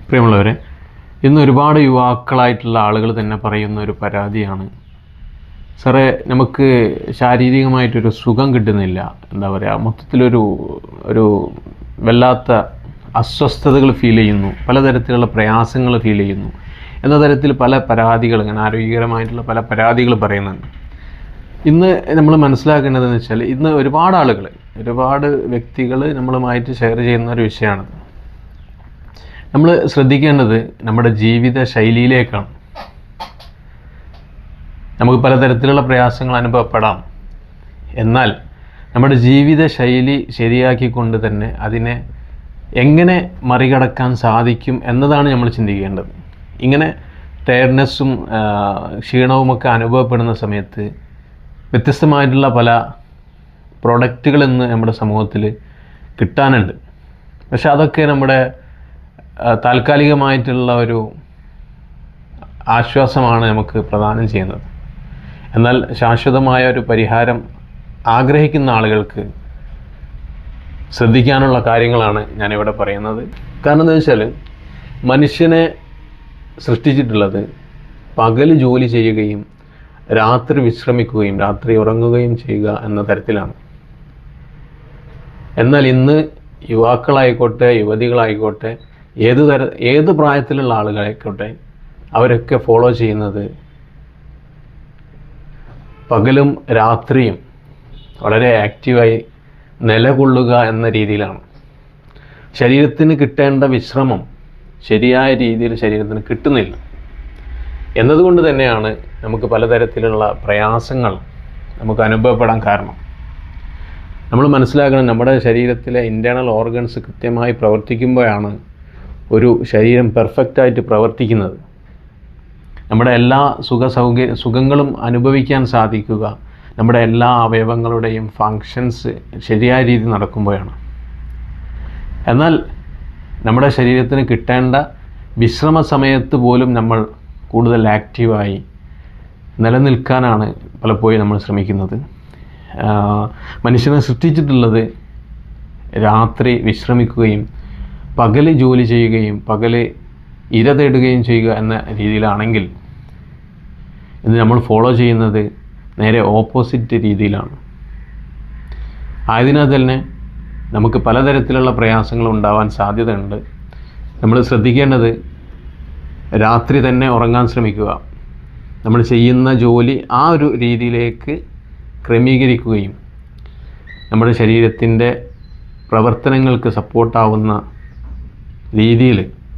പ്രിയമുള്ളവരെ, ഇന്ന് ഒരുപാട് യുവാക്കളായിട്ടുള്ള ആളുകൾ തന്നെ പറയുന്ന ഒരു പരാതിയാണ്, സാറേ നമുക്ക് ശാരീരികമായിട്ടൊരു സുഖം കിട്ടുന്നില്ല, എന്താ പറയുക, മൊത്തത്തിലൊരു ഒരു വല്ലാത്ത അസ്വസ്ഥതകൾ ഫീൽ ചെയ്യുന്നു, പലതരത്തിലുള്ള പ്രയാസങ്ങൾ ഫീൽ ചെയ്യുന്നു എന്ന തരത്തിൽ പല പരാതികൾ, ഇങ്ങനെ ആരോഗ്യകരമായിട്ടുള്ള പല പരാതികൾ പറയുന്നുണ്ട്. ഇന്ന് നമ്മൾ മനസ്സിലാക്കേണ്ടതെന്ന് വെച്ചാൽ, ഇന്ന് ഒരുപാട് ആളുകൾ, ഒരുപാട് വ്യക്തികൾ നമ്മളുമായിട്ട് ഷെയർ ചെയ്യുന്ന ഒരു വിഷയമാണത്. നമ്മൾ ശ്രദ്ധിക്കേണ്ടത് നമ്മുടെ ജീവിത ശൈലിയിലേക്കാണ്. നമുക്ക് പലതരത്തിലുള്ള പ്രയാസങ്ങൾ അനുഭവപ്പെടാം, എന്നാൽ നമ്മുടെ ജീവിത ശൈലി ശരിയാക്കിക്കൊണ്ട് തന്നെ അതിനെ എങ്ങനെ മറികടക്കാൻ സാധിക്കും എന്നതാണ് നമ്മൾ ചിന്തിക്കേണ്ടത്. ഇങ്ങനെ ടയർഡ്നെസ്സും ക്ഷീണവുമൊക്കെ അനുഭവപ്പെടുന്ന സമയത്ത് വ്യത്യസ്തമായിട്ടുള്ള പല പ്രൊഡക്റ്റുകൾ ഇന്ന് നമ്മുടെ സമൂഹത്തിൽ കിട്ടാനുണ്ട്. പക്ഷെ അതൊക്കെ നമ്മുടെ താൽക്കാലികമായിട്ടുള്ള ഒരു ആശ്വാസമാണ് നമുക്ക് പ്രദാനം ചെയ്യുന്നത്. എന്നാൽ ശാശ്വതമായ ഒരു പരിഹാരം ആഗ്രഹിക്കുന്ന ആളുകൾക്ക് ശ്രദ്ധിക്കാനുള്ള കാര്യങ്ങളാണ് ഞാനിവിടെ പറയുന്നത്. കാരണം എന്താ വെച്ചാൽ, മനുഷ്യനെ സൃഷ്ടിച്ചിട്ടുള്ളത് പകൽ ജോലി ചെയ്യുകയും രാത്രി വിശ്രമിക്കുകയും രാത്രി ഉറങ്ങുകയും ചെയ്യുക എന്ന തരത്തിലാണ്. എന്നാൽ ഇന്ന് യുവാക്കളായിക്കോട്ടെ, യുവതികളായിക്കോട്ടെ, ഏത് പ്രായത്തിലുള്ള ആളുകളായിക്കോട്ടെ, അവരൊക്കെ ഫോളോ ചെയ്യുന്നത് പകലും രാത്രിയും വളരെ ആക്റ്റീവായി നിലകൊള്ളുക എന്ന രീതിയിലാണ്. ശരീരത്തിന് കിട്ടേണ്ട വിശ്രമം ശരിയായ രീതിയിൽ ശരീരത്തിന് കിട്ടുന്നില്ല എന്നതുകൊണ്ട് തന്നെയാണ് നമുക്ക് പലതരത്തിലുള്ള പ്രയാസങ്ങൾ നമുക്ക് അനുഭവപ്പെടാൻ കാരണം. നമ്മൾ മനസ്സിലാക്കണം, നമ്മുടെ ശരീരത്തിലെ ഇൻറ്റേർണൽ ഓർഗൻസ് കൃത്യമായി പ്രവർത്തിക്കുമ്പോഴാണ് ഒരു ശരീരം പെർഫെക്റ്റായിട്ട് പ്രവർത്തിക്കുന്നത്. നമ്മുടെ എല്ലാ സുഖങ്ങളും അനുഭവിക്കാൻ സാധിക്കുക നമ്മുടെ എല്ലാ അവയവങ്ങളുടെയും ഫങ്ഷൻസ് ശരിയായ രീതിയിൽ നടക്കുമ്പോഴാണ്. എന്നാൽ നമ്മുടെ ശരീരത്തിന് കിട്ടേണ്ട വിശ്രമ സമയത്ത് പോലും നമ്മൾ കൂടുതൽ ആക്റ്റീവായി നിലനിൽക്കാനാണ് പലപ്പോഴും നമ്മൾ ശ്രമിക്കുന്നത്. മനുഷ്യനെ സൃഷ്ടിച്ചിട്ടുള്ളത് രാത്രി വിശ്രമിക്കുകയും പകൽ ജോലി ചെയ്യുകയും പകൽ ഇര തേടുകയും ചെയ്യുക എന്ന രീതിയിലാണെങ്കിൽ, ഇന്ന് നമ്മൾ ഫോളോ ചെയ്യുന്നത് നേരെ ഓപ്പോസിറ്റ് രീതിയിലാണ്. ആയതിനാൽ തന്നെ നമുക്ക് പലതരത്തിലുള്ള പ്രയാസങ്ങൾ ഉണ്ടാവാൻ സാധ്യതയുണ്ട്. നമ്മൾ ശ്രദ്ധിക്കേണ്ടത് രാത്രി തന്നെ ഉറങ്ങാൻ ശ്രമിക്കുക, നമ്മൾ ചെയ്യുന്ന ജോലി ആ ഒരു രീതിയിലേക്ക് ക്രമീകരിക്കുകയും നമ്മുടെ ശരീരത്തിൻ്റെ പ്രവർത്തനങ്ങൾക്ക് സപ്പോർട്ടാവുന്ന രീതിയിൽ